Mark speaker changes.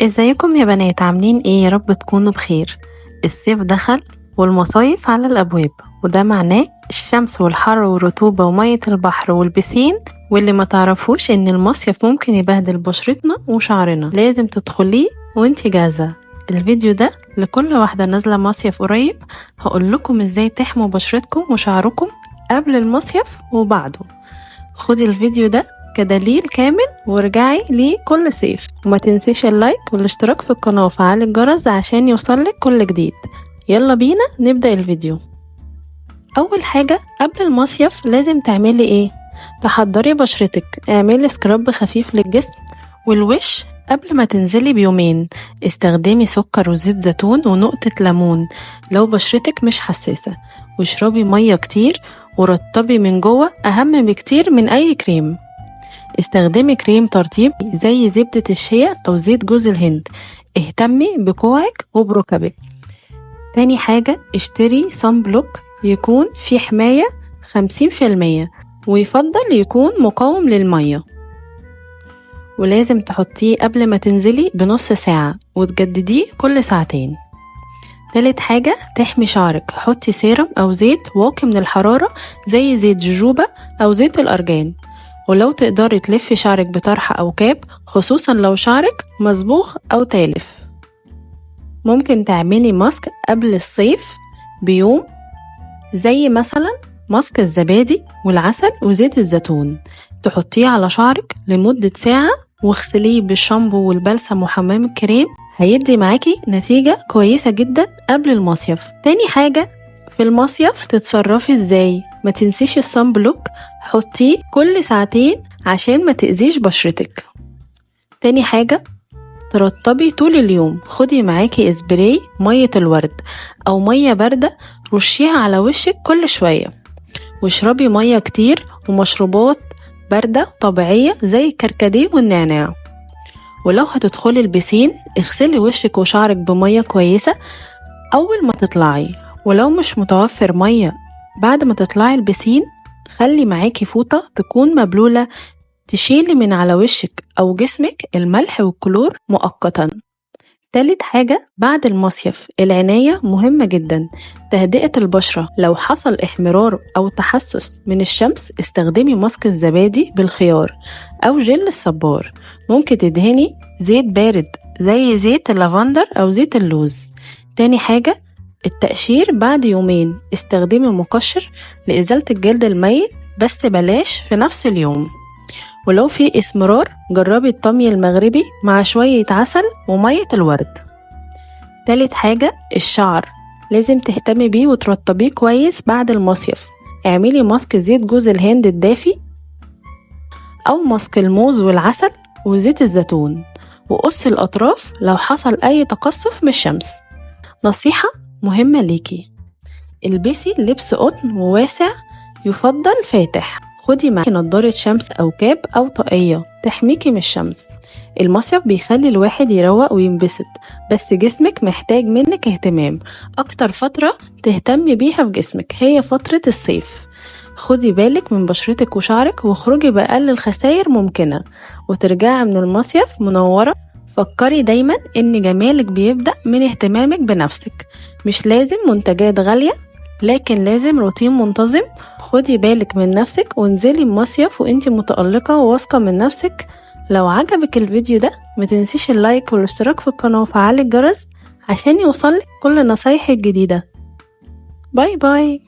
Speaker 1: ازيكم يا بنات؟ عاملين ايه؟ يا رب تكونوا بخير. الصيف دخل والمصايف على الابواب، وده معناه الشمس والحر والرطوبة ومية البحر والبسين. واللي ما تعرفوش ان المصيف ممكن يبهدل بشرتنا وشعرنا، لازم تدخليه وانتي جاهزة. الفيديو ده لكل واحدة نازلة مصيف قريب، هقول لكم ازاي تحموا بشرتكم وشعركم قبل المصيف وبعده. خدي الفيديو ده كدليل كامل وارجعي ليه كل صيف، وما تنسيش اللايك والاشتراك في القناة وفعل الجرس عشان يوصلك كل جديد. يلا بينا نبدأ الفيديو. اول حاجة قبل المصيف لازم تعملي ايه؟ تحضري بشرتك، اعملي سكراب خفيف للجسم والوش قبل ما تنزلي بيومين. استخدمي سكر وزيت زيتون ونقطة ليمون لو بشرتك مش حساسة، واشربي مية كتير ورطبي من جوه، اهم بكتير من اي كريم. استخدمي كريم ترطيب زي زبدة الشيا او زيت جوز الهند. اهتمي بكوعك وبركبك. تاني حاجة اشتري صن بلوك يكون فيه حماية 50%، ويفضل يكون مقاوم للمية، ولازم تحطيه قبل ما تنزلي بنص ساعة وتجدديه كل ساعتين. تالت حاجة تحمي شعرك، حطي سيرم او زيت واقي من الحرارة زي زيت جوجوبا او زيت الارجان. ولو تقدري تلفي شعرك بطرحة او كاب، خصوصا لو شعرك مصبوغ او تالف. ممكن تعملي ماسك قبل الصيف بيوم، زي مثلا ماسك الزبادي والعسل وزيت الزيتون، تحطيه على شعرك لمدة ساعة واغسليه بالشامبو والبلسم وحمام الكريم. هيدي معاكي نتيجة كويسة جدا قبل المصيف. تاني حاجة في المصيف تتصرفي ازاي؟ ما تنسيش الصن بلوك، حطيه كل ساعتين عشان ما تأذيش بشرتك. تاني حاجة ترطبي طول اليوم، خدي معاكي اسبراي مية الورد او مية باردة، رشيها على وشك كل شوية. واشربي مية كتير ومشروبات باردة طبيعية زي الكركديه والنعناع. ولو هتدخلي البسين، اغسلي وشك وشعرك بمية كويسة اول ما تطلعي. ولو مش متوفر مية بعد ما تطلعي البسين، خلي معاكي فوطة تكون مبلولة تشيلي من على وشك او جسمك الملح والكلور مؤقتا. تالت حاجة بعد المصيف العناية مهمة جدا، تهدئة البشرة. لو حصل احمرار او تحسس من الشمس، استخدمي ماسك الزبادي بالخيار او جل الصبار. ممكن تدهني زيت بارد زي زيت اللافندر او زيت اللوز. تاني حاجة التقشير بعد يومين، استخدمي مقشر لإزالة الجلد الميت، بس بلاش في نفس اليوم. ولو في اسمرار، جربي الطمي المغربي مع شوية عسل ومية الورد. تالت حاجة الشعر، لازم تهتمي بيه وترطبيه كويس بعد المصيف. اعملي ماسك زيت جوز الهند الدافي او ماسك الموز والعسل وزيت الزيتون، وقصي الاطراف لو حصل اي تقصف من الشمس. نصيحة مهمة ليكي، البسي لبس قطن وواسع يفضل فاتح. خدي معاكي نضارة شمس او كاب او طاقية تحميكي من الشمس. المصيف بيخلي الواحد يروق وينبسط، بس جسمك محتاج منك اهتمام. اكتر فترة تهتمي بيها في جسمك هي فترة الصيف. خدي بالك من بشرتك وشعرك، واخرجي بأقل الخسائر ممكنة وترجعي من المصيف منورة. فكري دايما ان جمالك بيبدأ من اهتمامك بنفسك. مش لازم منتجات غالية، لكن لازم روتين منتظم. خدي بالك من نفسك وانزلي المصيف وانتي متألقة وواثقة من نفسك. لو عجبك الفيديو ده، ما تنسيش اللايك والاشتراك في القناة وفعل الجرس عشان يوصلك كل نصايح الجديدة. باي باي.